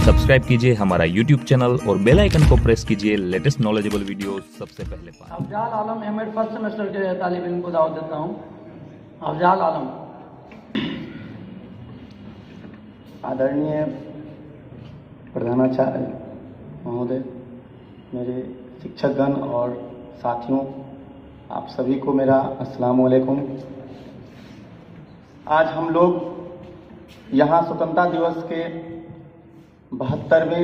Subscribe कीजिए हमारा YouTube channel और बेल आइकन को प्रेस कीजिए लेटेस्ट नॉलेजेबल वीडियो सबसे पहले पाएं। अफजाल आलम एमएड फर्स्ट सेमेस्टर के तालिब इल्म को दावत देता हूँ। अफजाल आलम। आदरणीय प्रधानाचार्य महोदय, मेरे शिक्षकगण और साथियों, आप सभी को मेरा अस्सलाम वालेकुम। आज हम लोग यहाँ स्वतंत्रता दिवस के 72वें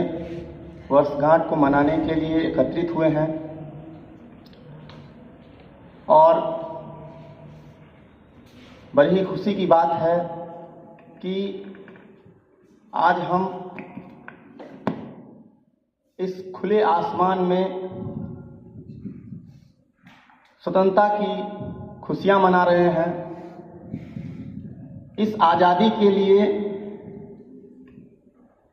वर्षगांठ को मनाने के लिए एकत्रित हुए हैं और बड़ी ही खुशी की बात है कि आज हम इस खुले आसमान में स्वतंत्रता की खुशियां मना रहे हैं। इस आज़ादी के लिए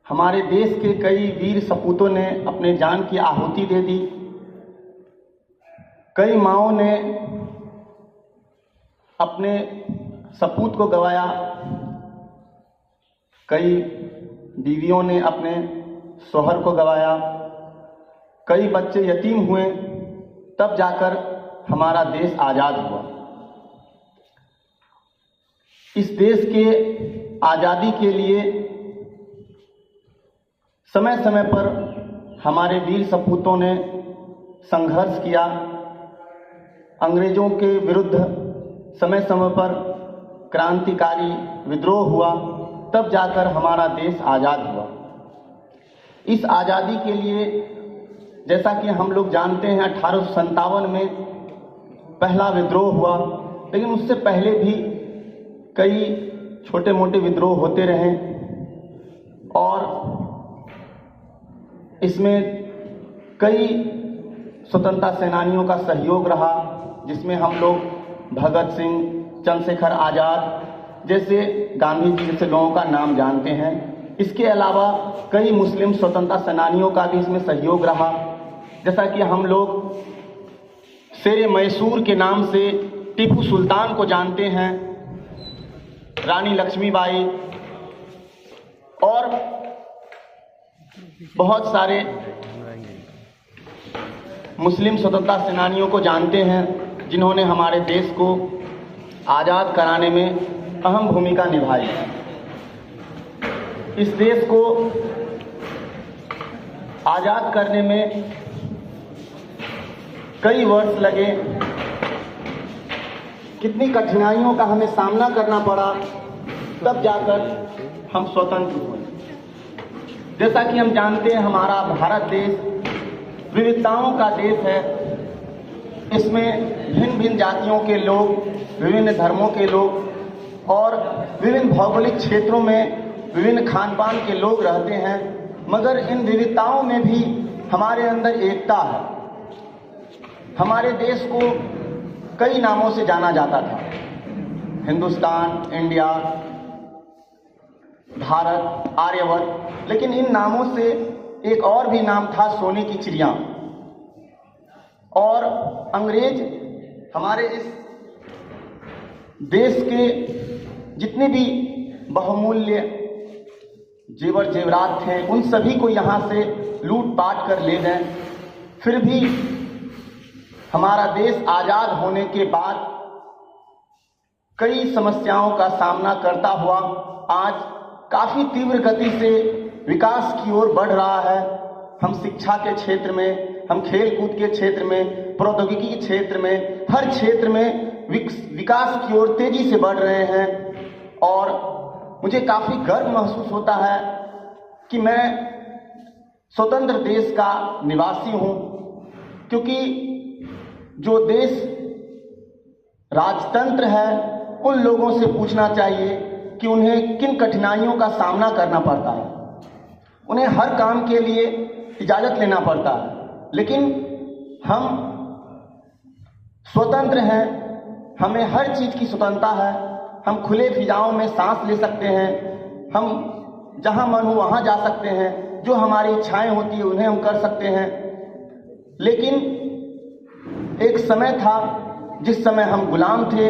हमारे देश के कई वीर सपूतों ने अपने जान की आहुति दे दी। कई माँओं ने अपने सपूत को गंवाया, कई बीवियों ने अपने शौहर को गंवाया, कई बच्चे यतीम हुए, तब जाकर हमारा देश आज़ाद हुआ। इस देश के आज़ादी के लिए समय समय पर हमारे वीर सपूतों ने संघर्ष किया। अंग्रेजों के विरुद्ध समय समय पर क्रांतिकारी विद्रोह हुआ, तब जाकर हमारा देश आज़ाद हुआ। इस आज़ादी के लिए जैसा कि हम लोग जानते हैं 1857 में पहला विद्रोह हुआ, लेकिन उससे पहले भी कई छोटे मोटे विद्रोह होते रहे और इसमें कई स्वतंत्रता सेनानियों का सहयोग रहा, जिसमें हम लोग भगत सिंह, चंद्रशेखर आज़ाद जैसे, गांधी जी जैसे लोगों का नाम जानते हैं। इसके अलावा कई मुस्लिम स्वतंत्रता सेनानियों का भी इसमें सहयोग रहा, जैसा कि हम लोग शेर मैसूर के नाम से टीपू सुल्तान को जानते हैं, रानी लक्ष्मीबाई और बहुत सारे मुस्लिम स्वतंत्रता सेनानियों को जानते हैं, जिन्होंने हमारे देश को आज़ाद कराने में अहम भूमिका निभाई। इस देश को आज़ाद करने में कई वर्ष लगे, कितनी कठिनाइयों का हमें सामना करना पड़ा, तब जाकर हम स्वतंत्र हुए। जैसा कि हम जानते हैं हमारा भारत देश विविधताओं का देश है। इसमें भिन्न भिन्न जातियों के लोग, विभिन्न धर्मों के लोग और विभिन्न भौगोलिक क्षेत्रों में विभिन्न खान पान के लोग रहते हैं, मगर इन विविधताओं में भी हमारे अंदर एकता है। हमारे देश को कई नामों से जाना जाता था, हिंदुस्तान, इंडिया, भारत, आर्यवर्त, लेकिन इन नामों से एक और भी नाम था, सोने की चिड़िया। और अंग्रेज हमारे इस देश के जितने भी बहुमूल्य जेवर जेवरात थे, उन सभी को यहाँ से लूट पाट कर ले गए। फिर भी हमारा देश आज़ाद होने के बाद कई समस्याओं का सामना करता हुआ आज काफ़ी तीव्र गति से विकास की ओर बढ़ रहा है। हम शिक्षा के क्षेत्र में, हम खेल कूद के क्षेत्र में, प्रौद्योगिकी के क्षेत्र में, हर क्षेत्र में विकास की ओर तेजी से बढ़ रहे हैं और मुझे काफ़ी गर्व महसूस होता है कि मैं स्वतंत्र देश का निवासी हूँ, क्योंकि जो देश राजतंत्र है उन लोगों से पूछना चाहिए कि उन्हें किन कठिनाइयों का सामना करना पड़ता है। उन्हें हर काम के लिए इजाज़त लेना पड़ता है, लेकिन हम स्वतंत्र हैं, हमें हर चीज़ की स्वतंत्रता है। हम खुले फिजाओं में सांस ले सकते हैं, हम जहाँ मन हो वहाँ जा सकते हैं, जो हमारी इच्छाएं होती हैं उन्हें हम कर सकते हैं। लेकिन एक समय था जिस समय हम गुलाम थे,